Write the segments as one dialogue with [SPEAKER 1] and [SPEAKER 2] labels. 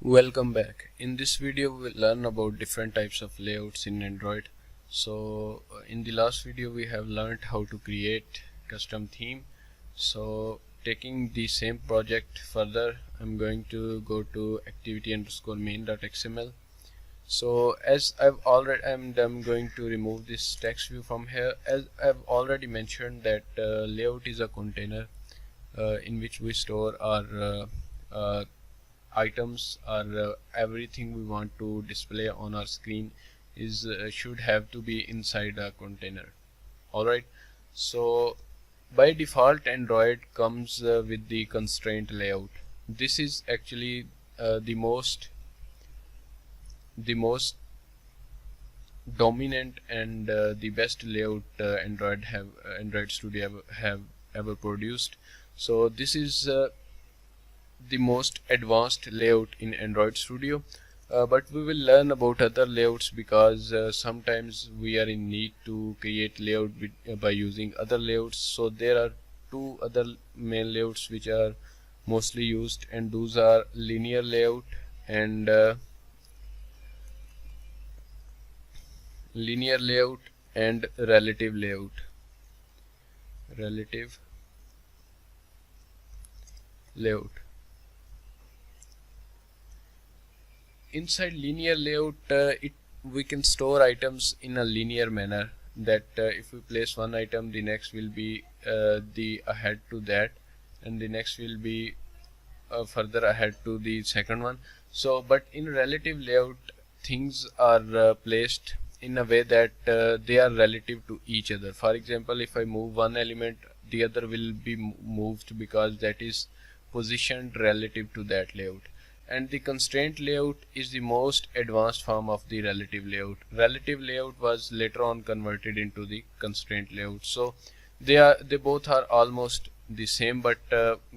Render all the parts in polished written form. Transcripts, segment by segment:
[SPEAKER 1] Welcome back. In this video we will learn about different types of layouts in Android. In the last video we have learned how to create custom theme. So taking the same project further, I'm going to go to activity_main.xml. So as I'm going to remove this text view from here. As I've already mentioned that layout is a container in which we store our items or everything we want to display on our screen is should have to be inside a container. Alright, so by default Android comes with the constraint layout. This is actually the most dominant and the best layout Android Studio have ever produced. So this is the most advanced layout in Android Studio, but we will learn about other layouts because sometimes we are in need to create layout by using other layouts. So there are two other main layouts which are mostly used, and those are linear layout and relative layout. Inside linear layout, we can store items in a linear manner, that if we place one item, the next will be the ahead to that, and the next will be further ahead to the second one. So but in relative layout, things are placed in a way that they are relative to each other. For example, if I move one element, the other will be moved because that is positioned relative to that layout. And the constraint layout is the most advanced form of the relative layout. Relative layout was later on converted into the constraint layout. So they both are almost the same, but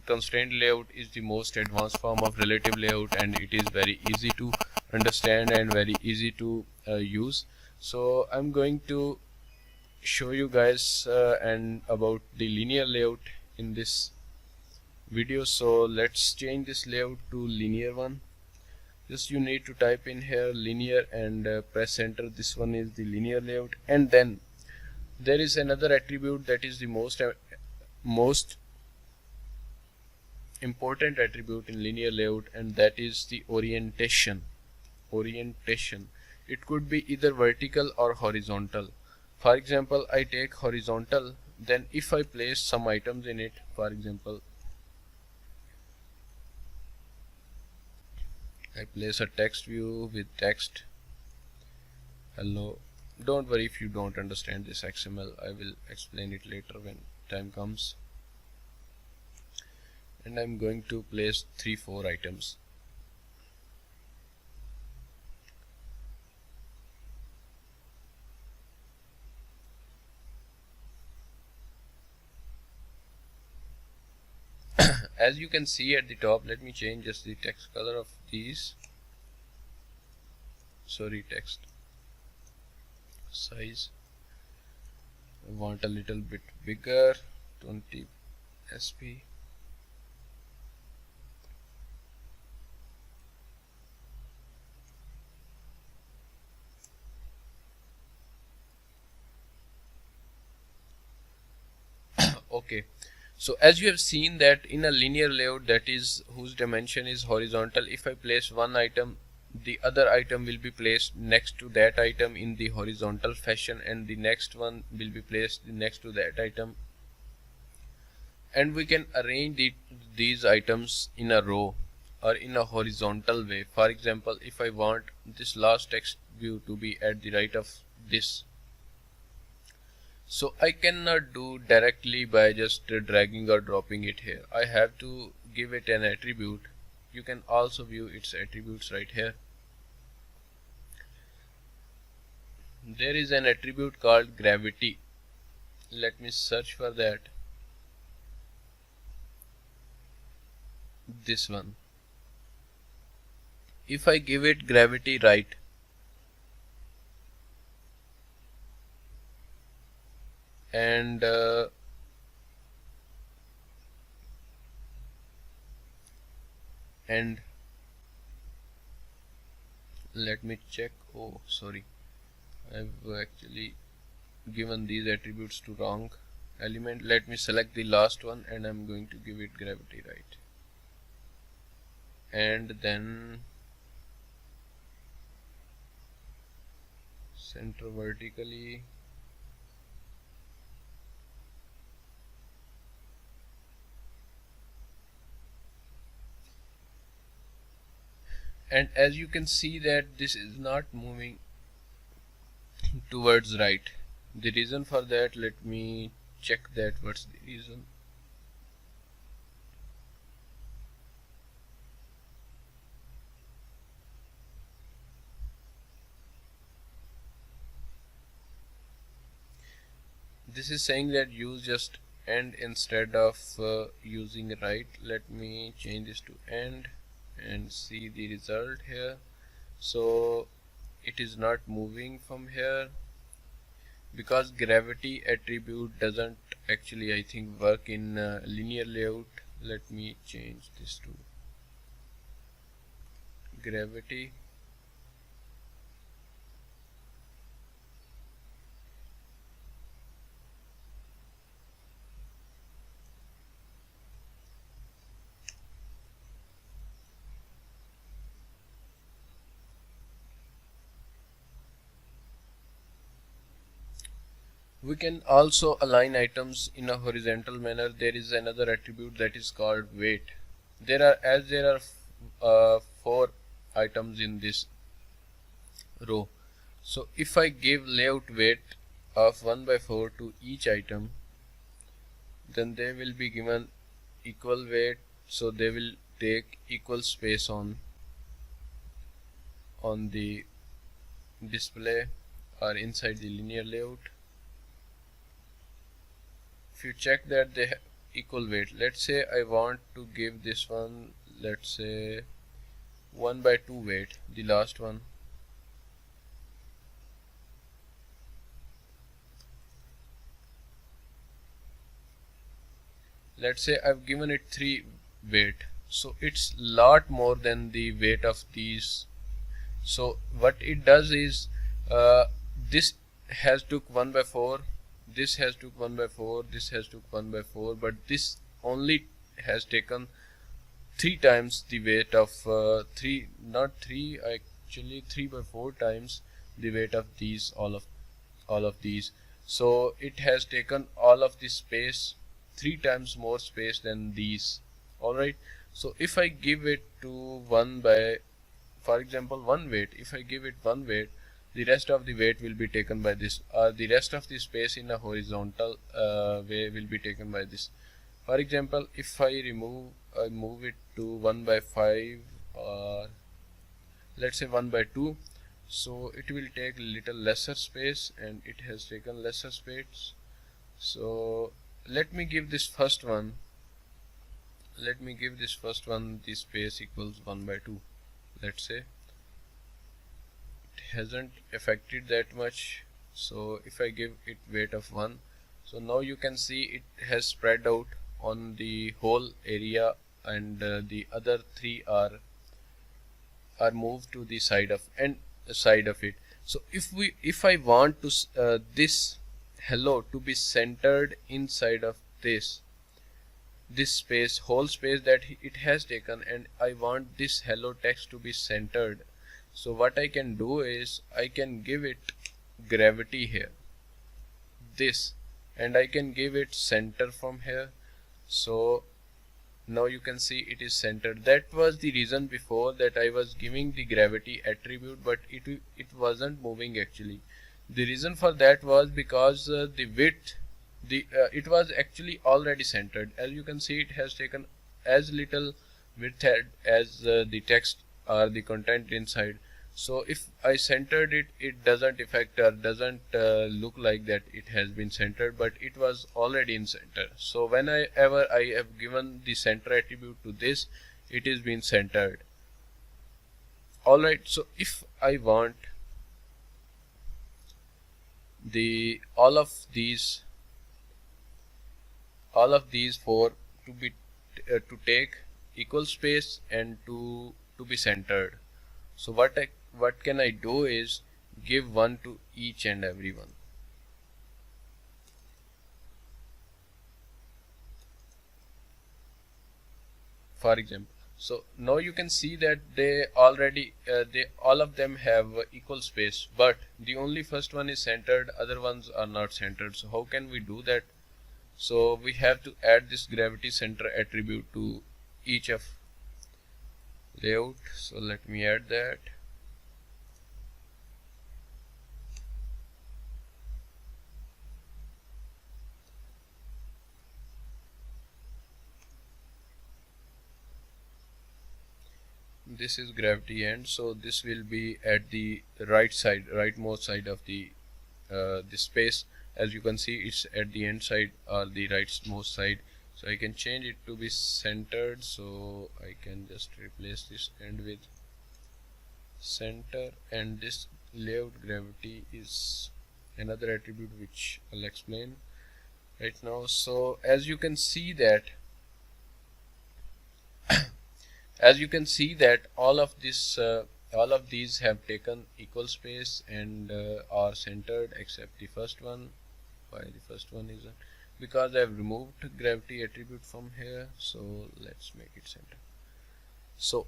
[SPEAKER 1] constraint layout is the most advanced form of relative layout, and it is very easy to understand and very easy to use. So I'm going to show you guys and about the linear layout in this video. So let's change this layout to linear one. Just you need to type in here linear and press enter. This one is the linear layout, and then there is another attribute that is the most important attribute in linear layout, and that is the orientation. It could be either vertical or horizontal. For example, I take horizontal, then if I place some items in it, for example I place a text view with text hello. Don't worry if you don't understand this XML, I will explain it later when time comes. And I'm going to place 3-4 items. As you can see at the top, let me change just the text color of these. Text size I want a little bit bigger, 20 sp. Okay, so as you have seen that in a linear layout, that is whose dimension is horizontal, if I place one item, the other item will be placed next to that item in the horizontal fashion, and the next one will be placed next to that item, and we can arrange these items in a row or in a horizontal way. For example, if I want this last text view to be at the right of this, so I cannot do directly by just dragging or dropping it here. I have to give it an attribute. You can also view its attributes right here. There is an attribute called gravity. Let me search for that. This one. If I give it gravity right, and let me check. Oh, sorry, I've actually given these attributes to wrong element. Let me select the last one and I'm going to give it gravity, right? And then center vertically. And as you can see that this is not moving towards right. The reason for that, let me check that what's the reason. This is saying that use just end instead of using right. Let me change this to end and see the result here. So it is not moving from here because gravity attribute doesn't actually, I think, work in linear layout. Let me change this to gravity. We can also align items in a horizontal manner. There is another attribute that is called weight. There are 4 items in this row. So if I give layout weight of 1 by 4 to each item, then they will be given equal weight, so they will take equal space on the display or inside the linear layout. If you check that they have equal weight, let's say I want to give this one, let's say 1 by 2 weight, the last one. Let's say I've given it 3 weight, so it's lot more than the weight of these. So what it does is this has took 1 by 4, this has took 1 by 4, this has took 1 by 4, but this only has taken 3 times the weight of 3, not 3, actually 3 by 4 times the weight of these, all of these. So it has taken all of this space, 3 times more space than these. Alright, so if I give it to 1 by, for example, 1 weight, if I give it 1 weight, the rest of the weight will be taken by this, or the rest of the space in a horizontal way will be taken by this. For example, if I move it to 1 by 5, or let's say 1 by 2, so it will take little lesser space, and it has taken lesser space. So let me give this first one the space equals 1 by 2. Let's say it hasn't affected that much, so if I give it weight of 1, so now you can see it has spread out on the whole area, and the other 3 are moved to the side of it. So if I want to this hello to be centered inside of this space, whole space that it has taken, and I want this hello text to be centered, so what I can do is I can give it gravity here, this, and I can give it center from here. So now you can see it is centered. That was the reason before that I was giving the gravity attribute, but it wasn't moving actually. The reason for that was because the width, it was actually already centered. As you can see, it has taken as little width as the text or the content inside. So if I centered it, it doesn't affect or doesn't look like that it has been centered, but it was already in center. So whenever I have given the center attribute to this, it is been centered. Alright, so if I want the all of these 4 to be to take equal space and to be centered, so what can I do is give one to each and every one. For example, so now you can see that they already they all of them have equal space, but the only first one is centered, other ones are not centered. So how can we do that? So we have to add this gravity center attribute to each of layout. So let me add that. This is gravity end, so this will be at the right side, rightmost side of the space. As you can see, it's at the end side or the rightmost side. So I can change it to be centered, so I can just replace this end with center, and this layout gravity is another attribute which I'll explain right now. So as you can see that all of this all of these have taken equal space and are centered except the first one. Why the first one isn't? Because I've removed gravity attribute from here, so let's make it center. So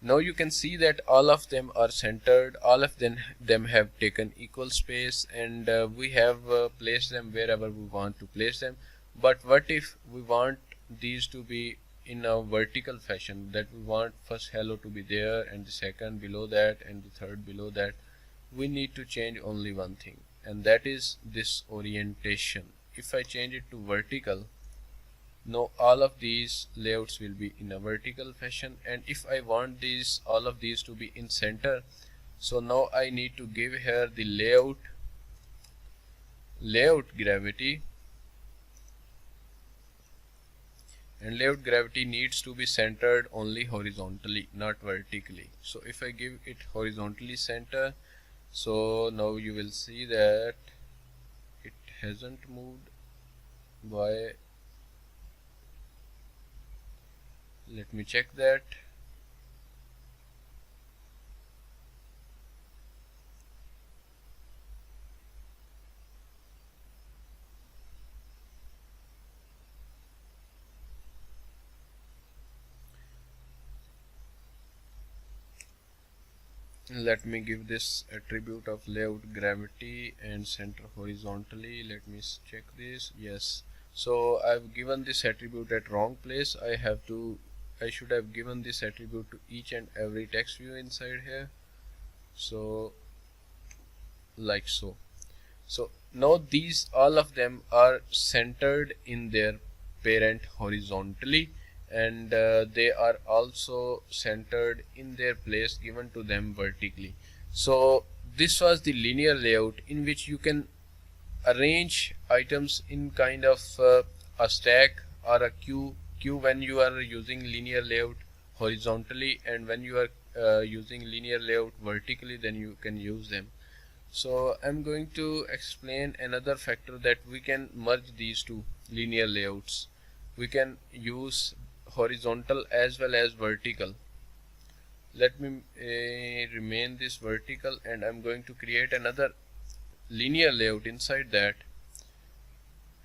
[SPEAKER 1] now you can see that all of them are centered, all of them have taken equal space, and we have placed them wherever we want to place them. But what if we want these to be in a vertical fashion, that we want first hello to be there and the second below that and the third below that? We need to change only one thing, and that is this orientation. If I change it to vertical, now all of these layouts will be in a vertical fashion, and if I want all of these to be in center, so now I need to give here the layout gravity, and layout gravity needs to be centered only horizontally, not vertically. So if I give it horizontally center, so now you will see that it hasn't moved. Why? Let me check that. Let me give this attribute of layout gravity and center horizontally. Let me check this. Yes, so I've given this attribute at wrong place. I should have given this attribute to each and every text view inside here. So like so. So now these all of them are centered in their parent horizontally, and they are also centered in their place given to them vertically. So this was the linear layout in which you can arrange items in kind of a stack or a queue when you are using linear layout horizontally, and when you are using linear layout vertically, then you can use them. So I'm going to explain another factor that we can merge these two linear layouts. We can use horizontal as well as vertical. Let me remain this vertical, and I'm going to create another linear layout inside that,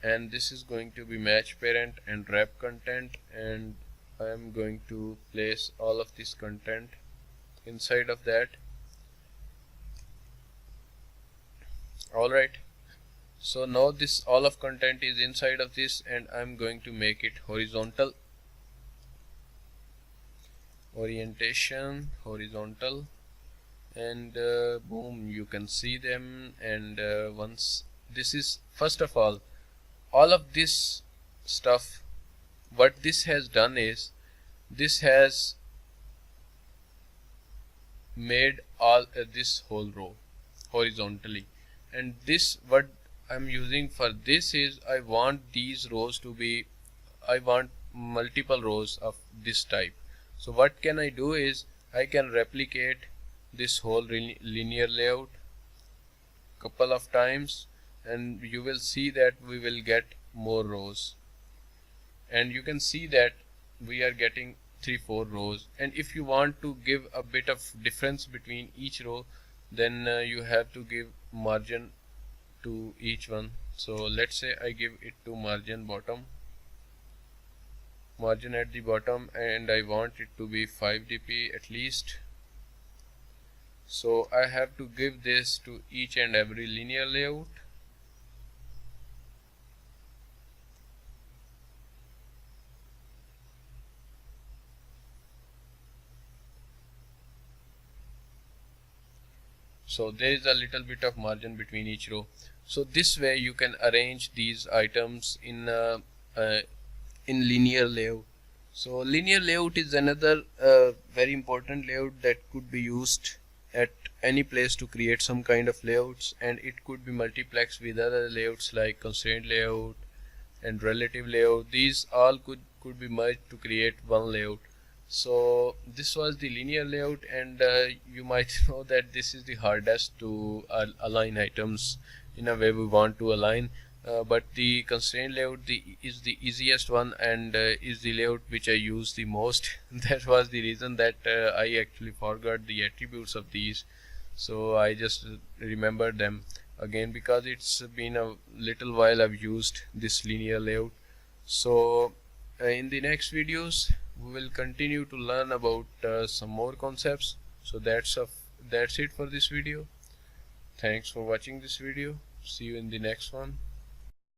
[SPEAKER 1] and this is going to be match parent and wrap content, and I am going to place all of this content inside of that. Alright, so now this all of content is inside of this, and I'm going to make it horizontal. Orientation horizontal, and boom, you can see them. And once this is, first of all of this stuff, what this has done is this has made all this whole row horizontally, and this what I'm using for this is I want these rows to be, I want multiple rows of this type. So what can I do is I can replicate this whole linear layout couple of times, and you will see that we will get more rows, and you can see that we are getting 3 4 rows, and if you want to give a bit of difference between each row, then you have to give margin to each one. So let's say I give it to margin at the bottom, and I want it to be 5 dp at least. So I have to give this to each and every linear layout. So there is a little bit of margin between each row. So this way you can arrange these items in linear layout. So linear layout is another very important layout that could be used at any place to create some kind of layouts, and it could be multiplexed with other layouts like constraint layout and relative layout. These all could be merged to create one layout. So this was the linear layout, and you might know that this is the hardest to align items in a way we want to align, but the constraint layout is the easiest one, and is the layout which I use the most. That was the reason that I actually forgot the attributes of these, so I just remembered them again because it's been a little while I've used this linear layout. So in the next videos we will continue to learn about some more concepts. So that's it for this video. Thanks for watching this video. See you in the next one.